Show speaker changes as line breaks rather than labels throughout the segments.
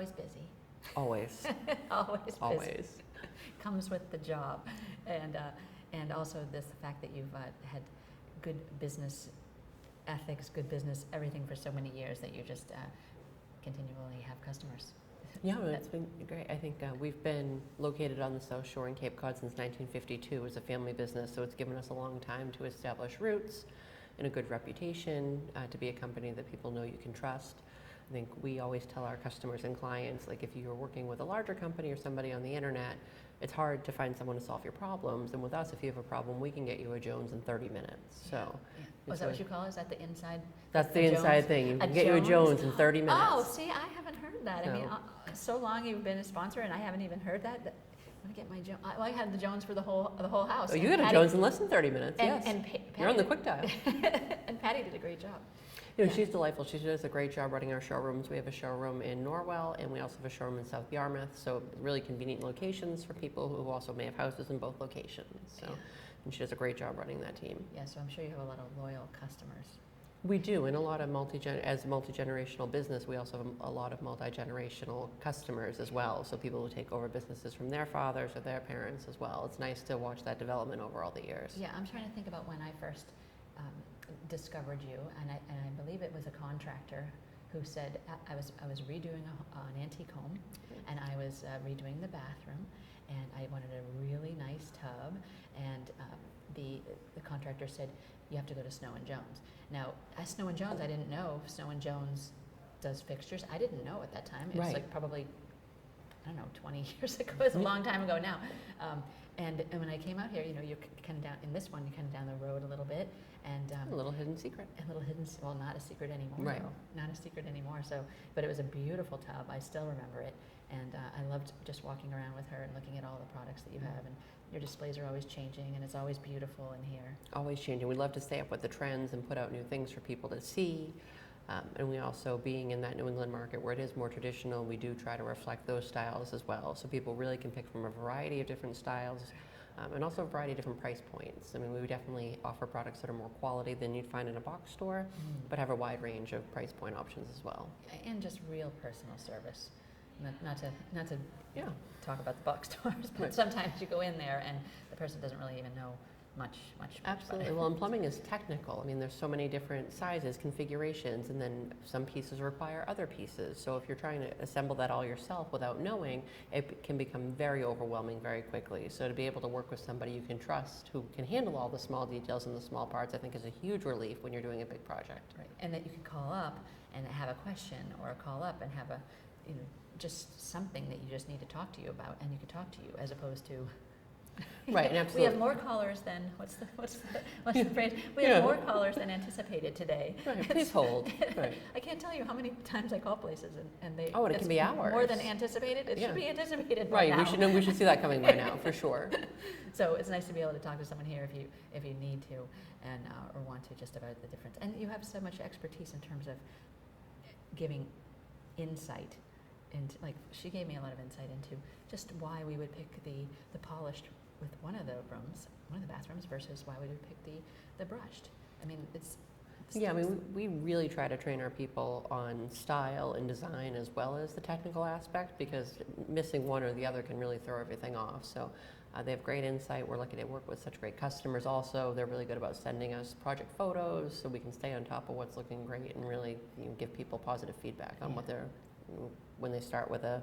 always busy.
Always.
Always busy.
Always.
Comes with the job, and also the fact that you've had good business ethics, good business everything for so many years that you just continually have customers.
Yeah, it's been great. I think we've been located on the South Shore in Cape Cod since 1952 as a family business, so it's given us a long time to establish roots and a good reputation, to be a company that people know you can trust. I think we always tell our customers and clients, like if you're working with a larger company or somebody on the internet, it's hard to find someone to solve your problems. And with us, if you have a problem, we can get you a Jones in 30 minutes. So,
yeah. Is that what you call it? Is that the inside?
That's the inside
Jones?
thing. You can get you a Jones in 30 minutes.
Oh, see, I haven't heard that. I mean, so long you've been a sponsor, and I haven't even heard that. I'm gonna get my Jones. Well, I had the Jones for the whole house.
Oh, you got a Jones in less than 30 minutes. Yes.
And
you're on the quick dial.
And Patty did a great job.
You know, she's delightful. She does a great job running our showrooms. We have a showroom in Norwell, and we also have a showroom in South Yarmouth, so really convenient locations for people who also may have houses in both locations. So, and she does a great job running that team.
Yeah, so I'm sure you have a lot of loyal customers.
We do, and a lot of as a multi-generational business, we also have a lot of multi-generational customers as well. So people who take over businesses from their fathers or their parents as well. It's nice to watch that development over all the years.
Yeah, I'm trying to think about when I first discovered you, and I believe it was a contractor who said I was redoing an antique home, and I was redoing the bathroom, and I wanted a really nice tub, and the contractor said you have to go to Snow and Jones. Now, at Snow and Jones, I didn't know Snow and Jones does fixtures. I didn't know at that time. It was like probably, I don't know, 20 years ago. It's a long time ago now. And when I came out here, you know, you're kind of down, in this one, you're kind of down the road a little bit. And
a little hidden secret.
A little hidden, well, not a secret anymore.
Right.
No, not a secret anymore. So, but it was a beautiful tub. I still remember it. And I loved just walking around with her and looking at all the products that you have. And your displays are always changing, and it's always beautiful in here. Always
changing. We love to stay up with the trends and put out new things for people to see. And we also, being in that New England market where it is more traditional, we do try to reflect those styles as well. So people really can pick from a variety of different styles, and also a variety of different price points. I mean, we would definitely offer products that are more quality than you'd find in a box store, but have a wide range of price point options as well.
And just real personal service. Not to talk about the box stores, but sometimes you go in there and the person doesn't really even know much.
Absolutely. Well, and plumbing is technical. I mean, there's so many different sizes, configurations, and then some pieces require other pieces. So if you're trying to assemble that all yourself without knowing, it can become very overwhelming very quickly. So to be able to work with somebody you can trust who can handle all the small details and the small parts, I think is a huge relief when you're doing a big project.
Right. And that you can call up and have a question, or call up and have a, you know, just something that you just need to talk to you about, and you can talk to you, as opposed to
right. Absolutely.
We have more callers than what's the phrase? We have more callers than anticipated today.
Right. Please hold. Right.
I can't tell you how many times I call places and they.
Oh, and it can be hours.
More than anticipated. It should be anticipated.
Right.
By now.
We should see that coming by now for sure.
So it's nice to be able to talk to someone here if you need to, and or want to, just about the difference. And you have so much expertise in terms of giving insight. And like, she gave me a lot of insight into just why we would pick the polished with one of the bathrooms versus why we would pick the brushed. I mean, it's
I mean, we really try to train our people on style and design as well as the technical aspect, because missing one or the other can really throw everything off. So they have great insight. We're lucky to work with such great customers also. They're really good about sending us project photos so we can stay on top of what's looking great and really, you know, give people positive feedback on what they're, when they start with a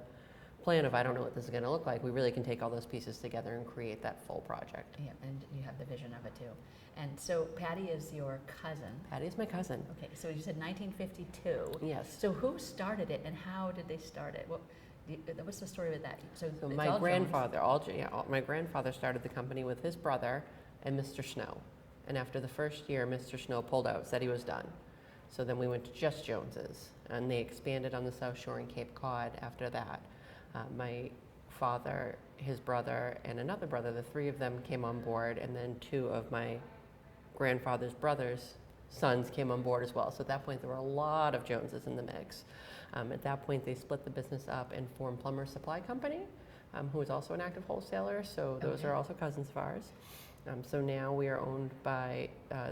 plan of, I don't know what this is going to look like, we really can take all those pieces together and create that full project.
Yeah, and you have the vision of it too. And so Patty is your cousin.
Patty is my cousin.
Okay, so you said 1952.
Yes.
So who started it, and how did they start it? What's the story with that? So
my grandfather, my grandfather started the company with his brother and Mr. Snow. And after the first year, Mr. Snow pulled out, said he was done. So then we went to just Jones's, and they expanded on the South Shore in Cape Cod after that. My father, his brother, and another brother, the three of them came on board, and then two of my grandfather's brother's sons came on board as well. So at that point, there were a lot of Joneses in the mix. At that point, they split the business up and formed Plumber Supply Company, who is also an active wholesaler. So those are also cousins of ours. So now we are owned by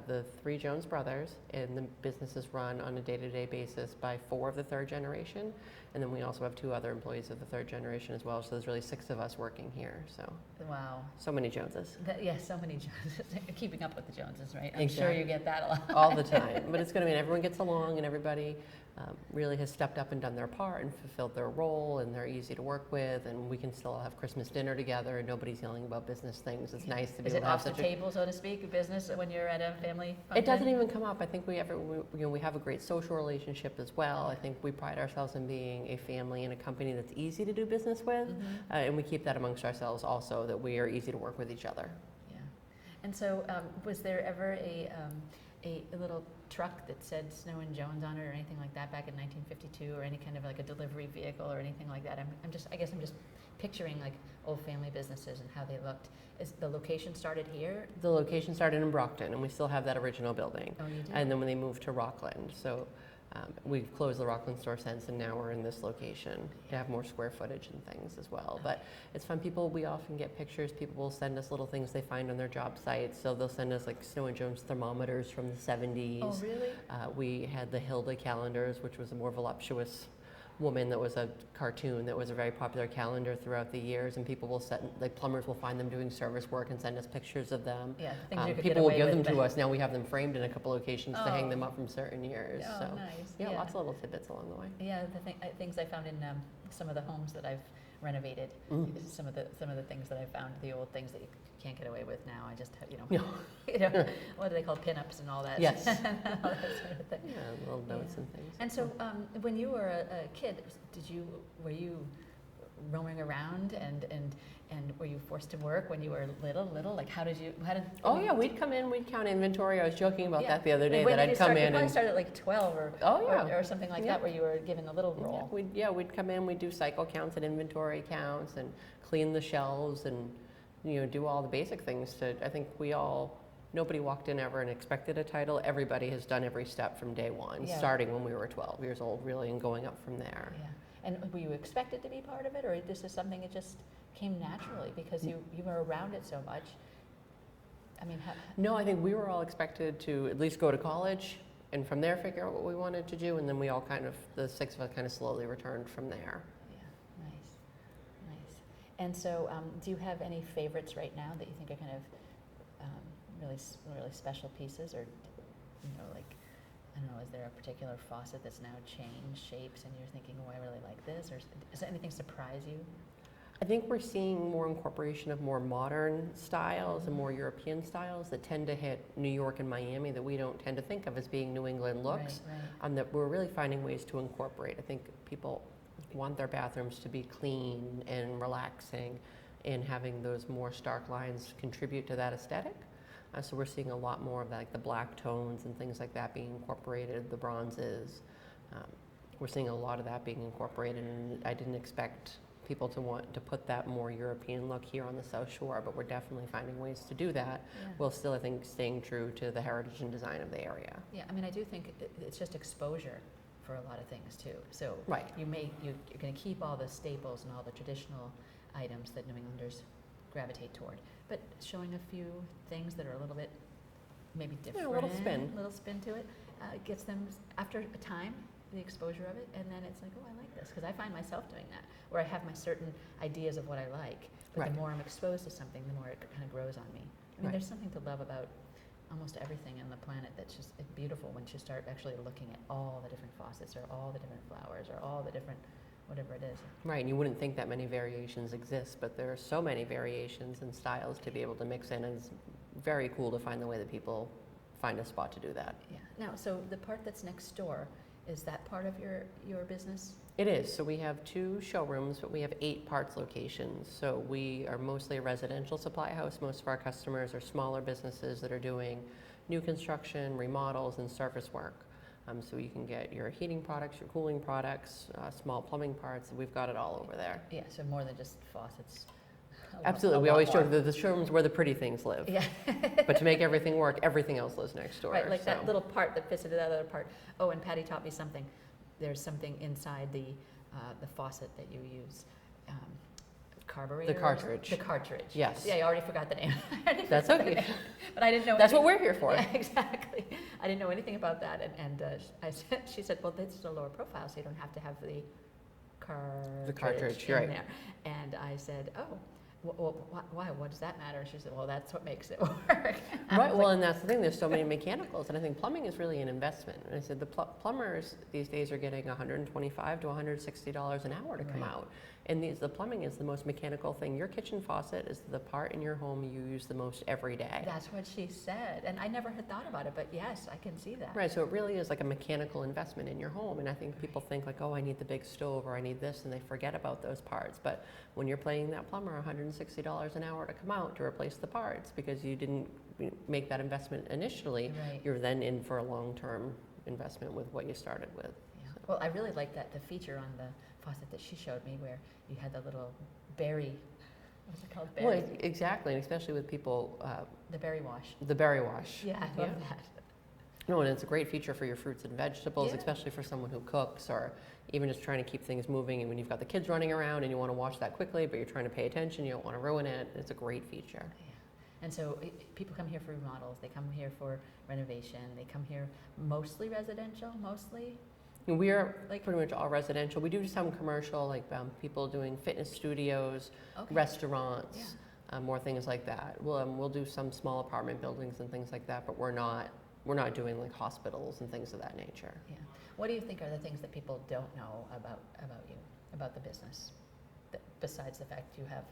the 3 Jones brothers, and the business is run on a day-to-day basis by 4 of the 3rd generation, and then we also have 2 other employees of the 3rd generation as well. So there's really 6 of us working here. So
Wow.
so many Joneses.
Yeah, so many Joneses. Keeping up with the Joneses, right? I'm
Exactly.
sure you get that a lot.
All the time. But it's going to mean everyone gets along, and everybody really has stepped up and done their part and fulfilled their role, and they're easy to work with, and we can still have Christmas dinner together, and nobody's yelling about business things. It's nice to be
Is
able
it
to have
off the
such a...
table, so to speak, business when you're at a family function?
It doesn't even come up. I think we have a great social relationship as well. I think we pride ourselves in being a family and a company that's easy to do business with, and we keep that amongst ourselves also, that we are easy to work with each other.
Yeah. And so was there ever a little truck that said Snow and Jones on it or anything like that back in 1952, or any kind of like a delivery vehicle or anything like that? I guess I'm just picturing like old family businesses and how they looked. Is the location started here?
The location started in Brockton, and we still have that original building.
Oh, you do?
And then when they moved to Rockland, so we've closed the Rockland store since, and now we're in this location to have more square footage and things as well. But it's fun. We often get pictures. People will send us little things they find on their job sites. So they'll send us like Snow and Jones thermometers from the 70s.
Oh, really?
We had the Hilda calendars, which was a more voluptuous woman that was a cartoon that was a very popular calendar throughout the years, and people will plumbers will find them doing service work and send us pictures of them.
Yeah, the things you could
people will
get
give
away
them
with
to
back-
us. Now we have them framed in a couple locations to hang
Oh.
them up from certain years.
Oh,
So
nice.
yeah, lots of little tidbits along the way.
Yeah, things I found in some of the homes that I've renovated. Some of the things that I found, the old things that you can't get away with now. I just what do they call pinups and all that?
Yes.
all that sort of thing.
Yeah, little notes and things.
And so, when you were a kid, were you roaming around and were you forced to work when you were little? Like how did?
Oh yeah, we'd come in, we'd count inventory. I was joking about
Yeah.
that the other day,
When
that
did you
I'd come
start? You
in
probably
and
started at like 12 or or something like
Yeah.
that, where you were given a little role.
we'd come in, we'd do cycle counts and inventory counts and clean the shelves and do all the basic things. I think nobody walked in ever and expected a title. Everybody has done every step from day one,
Yeah.
starting when we were 12 years old, really, and going up from there.
Yeah. And were you expected to be part of it, or this is something that just came naturally because you were around it so much? I mean,
No, I think we were all expected to at least go to college and from there figure out what we wanted to do, and then we all the 6 of us kind of slowly returned from there.
yeah, nice. And so, do you have any favorites right now that you think are kind of really special pieces, or like, I don't know, is there a particular faucet that's now changed shapes and you're thinking, oh, I really like this, or does anything surprise you?
I think we're seeing more incorporation of more modern styles and more European styles that tend to hit New York and Miami that we don't tend to think of as being New England looks.
Right.
That we're really finding ways to incorporate. I think people want their bathrooms to be clean and relaxing, and having those more stark lines contribute to that aesthetic. So we're seeing a lot more of that, like the black tones and things like that being incorporated, the bronzes. We're seeing a lot of that being incorporated, and I didn't expect people to want to put that more European look here on the South Shore, but we're definitely finding ways to do that, while still, I think, staying true to the heritage and design of the area.
Yeah, I mean, I do think it's just exposure for a lot of things too. So
Right.
you're going to keep all the staples and all the traditional items that New Englanders gravitate toward, but showing a few things that are a little bit maybe different,
a little spin
to it, gets them, after a time, the exposure of it, and then it's like, oh, I like this, because I find myself doing that, where I have my certain ideas of what I like, but
Right.
the more I'm exposed to something, the more it kind of grows on me. I mean,
Right.
there's something to love about almost everything on the planet that's just beautiful once you start actually looking at all the different faucets, or all the different flowers, or all the different whatever it is.
Right, and you wouldn't think that many variations exist, but there are so many variations and styles to be able to mix in, and it's very cool to find the way that people find a spot to do that.
Yeah. Now, so the part that's next door, is that part of your business?
It is. So we have 2 showrooms, but we have 8 parts locations. So we are mostly a residential supply house. Most of our customers are smaller businesses that are doing new construction, remodels, and surface work. So you can get your heating products, your cooling products, small plumbing parts. We've got it all over there.
Yeah, so more than just faucets.
Absolutely. We always joke that the showroom's where the pretty things live.
Yeah.
But to make everything work, everything else lives next door.
Right, like that
so.
little part that fits into that other part. Oh, and Patty taught me something. There's something inside the faucet that you use. carburetor.
The cartridge.
The cartridge.
Yes.
Yeah, I already forgot the name.
That's okay.
But I didn't know.
That's what
anything.
we're here for.
Yeah, exactly. I didn't know anything about that, and she said, well, this is a lower profile, so you don't have to have the cartridge
you're
in
right.
there. And I said, oh. Well, why? What does that matter? She said, well, that's what makes it work.
Right, well, and that's the thing, there's so many mechanicals, and I think plumbing is really an investment. And I said the plumbers these days are getting $125 to $160 an hour to come
Right.
out. And the plumbing is the most mechanical thing. Your kitchen faucet is the part in your home you use the most every day.
That's what she said. And I never had thought about it, but yes, I can see that.
Right, so it really is like a mechanical investment in your home. And I think people think like, oh, I need the big stove or I need this, and they forget about those parts. But when you're paying that plumber $160 an hour to come out to replace the parts because you didn't make that investment initially,
Right.
you're then in for a long-term investment with what you started with.
Yeah. Well, I really liked the feature on the faucet that she showed me where you had the little berry, what's it called?
Well,
Berry.
exactly, and especially with people,
The berry wash.
the berry wash.
Yeah, I love that.
No, and it's a great feature for your fruits and vegetables,
Yeah.
especially for someone who cooks or even just trying to keep things moving. And when you've got the kids running around and you want to wash that quickly, but you're trying to pay attention, you don't want to ruin it, it's a great feature.
Yeah. And so people come here for remodels, they come here for renovation, they come here mostly residential, mostly?
And we are
Like-
pretty much all residential. We do some commercial, like people doing fitness studios,
Okay.
restaurants, more things like that. We'll do some small apartment buildings and things like that, but we're not doing like hospitals and things of that nature.
Yeah. What do you think are the things that people don't know about you, about the business, besides the fact you have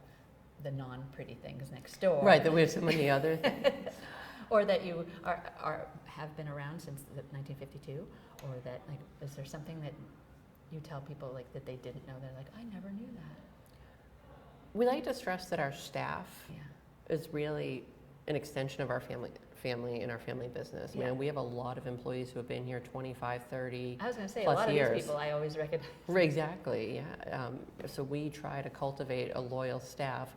the non-pretty things next door?
Right, that we have so many other things.
Or that you have been around since 1952, or that, like, is there something that you tell people like that they didn't know? They're like, I never knew that.
We like to stress that our staff
Yeah.
is really an extension of our family and our family business. I
Yeah.
mean, we have a lot of employees who have been here 25, 30.
I was going to say, a
Plus
lot of
years.
these people I always recognize.
Exactly, yeah. So we try to cultivate a loyal staff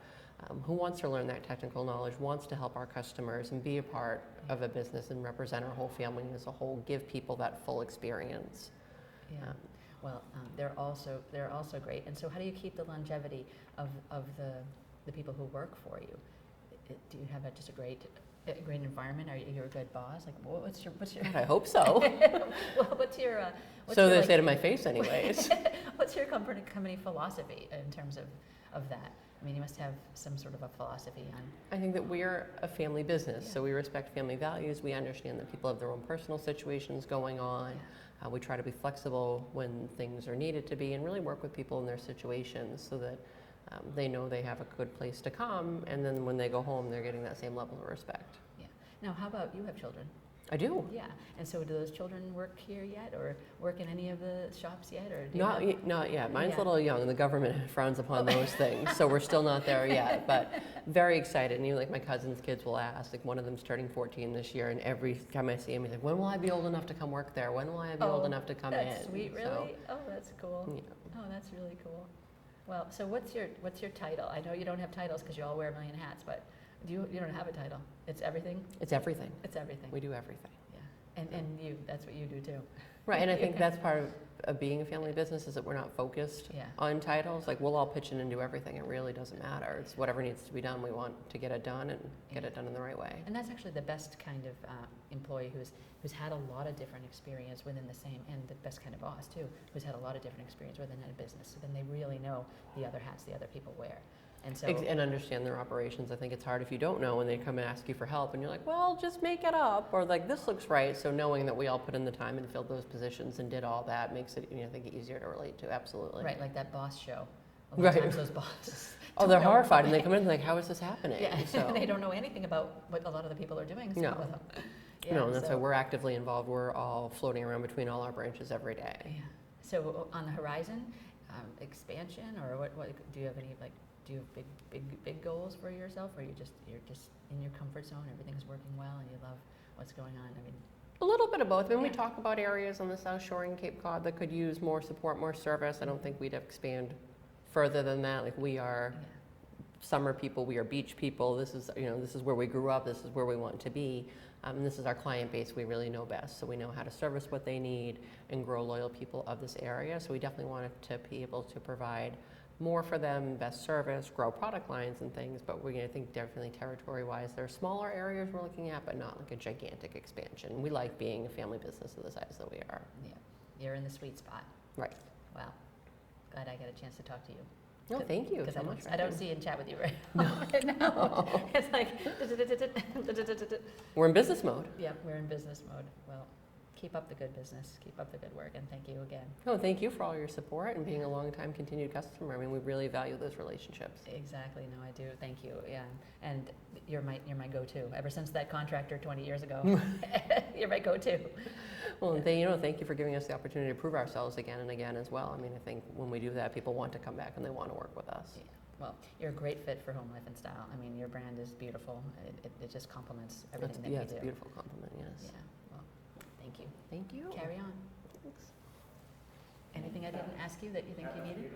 who wants to learn that technical knowledge, wants to help our customers and be a part of a business and represent our whole family as a whole, give people that full experience.
Yeah.
Um,
Well, they're also great. And so, how do you keep the longevity of the people who work for you? Do you have just a great environment? Are you a good boss? Like, what's your
I hope so.
well, what's your
So they
like,
say to my face anyways.
what's your company philosophy in terms of that? I mean, you must have some sort of a philosophy on.
I think that we're a family business,
Yeah.
so we respect family values. We understand that people have their own personal situations going on.
Yeah.
We try to be flexible when things are needed to be and really work with people in their situations so that they know they have a good place to come, and then when they go home, they're getting that same level of respect.
Yeah. Now, how about you have children?
I do.
Yeah. And so, do those children work here yet, or work in any of the shops yet, or do you
Not,
have-
not yet. Mine's
Yeah.
a little young. The government frowns upon those things, so we're still not there yet. But very excited. And even like my cousin's kids will ask. Like one of them's turning 14 this year, and every time I see him, he's like, "When will I be old enough to come work there? When will I be old enough to come in?"
That's sweet, really.
So,
Oh, that's cool.
yeah.
Oh, that's really cool. Well, so what's your title? I know you don't have titles because you all wear a million hats, but you don't have a title. It's everything.
It's everything.
It's everything.
We do everything.
Yeah. And that's what you do too.
Right, and I think that's part of being a family business is that we're not focused
Yeah.
on titles. Like we'll all pitch in and do everything. It really doesn't matter. It's whatever needs to be done. We want to get it done and get it done in the right way.
And that's actually the best kind of employee who's had a lot of different experience within the same, and the best kind of boss too, who's had a lot of different experience within a business. So then they really know the other hats the other people wear. And so
And understand their operations. I think it's hard if you don't know and they come and ask you for help and you're like, well, just make it up, or like this looks right. So knowing that we all put in the time and filled those positions and did all that makes it, I think, easier to relate to. Absolutely.
right, like that boss show. A lot of
Right.
times those bosses.
Oh,
don't
they're
know
horrified and they
why.
come in like, how is this happening?
Yeah,
So,
they don't know anything about what a lot of the people are doing. Some
No.
of them. Yeah,
no, and that's
so-
why we're actively involved. We're all floating around between all our branches every day.
Yeah. So on the horizon, expansion, or what do you have any do you have big goals for yourself, or you're just in your comfort zone, everything's working well, and you love what's going on? I mean,
A little bit of both. I mean, we
Yeah.
talk about areas on the South Shore and Cape Cod that could use more support, more service. I don't think we'd expand further than that. Like we are
yeah.
summer people, we are beach people. This is where we grew up. This is where we want to be. And this is our client base we really know best. So we know how to service what they need and grow loyal people of this area. So we definitely wanted to be able to provide more for them, best service, grow product lines and things, but I think definitely territory-wise, there are smaller areas we're looking at, but not like a gigantic expansion. We like being a family business of the size that we are.
Yeah, you're in the sweet spot.
Right.
Wow, glad I got a chance to talk to you.
No, thank you
Because
so much for
I don't
having me.
see and chat with you right now. It's like,
We're in business mode.
yeah, we're in business mode. Well, keep up the good business, keep up the good work, and thank you again.
No, thank you for all your support and being a long-time continued customer. I mean, we really value those relationships.
Exactly, no, I do, thank you, yeah. And you're my go-to. Ever since that contractor 20 years ago, you're my go-to.
Well, and thank you for giving us the opportunity to prove ourselves again and again as well. I mean, I think when we do that, people want to come back and they want to work with us.
Yeah. Well, you're a great fit for Home Life and Style. I mean, your brand is beautiful. It just complements everything that we do.
It's a beautiful compliment, yes.
Yeah, well, thank you.
Thank you.
Carry on.
Thanks.
Anything I didn't ask you that you think you needed?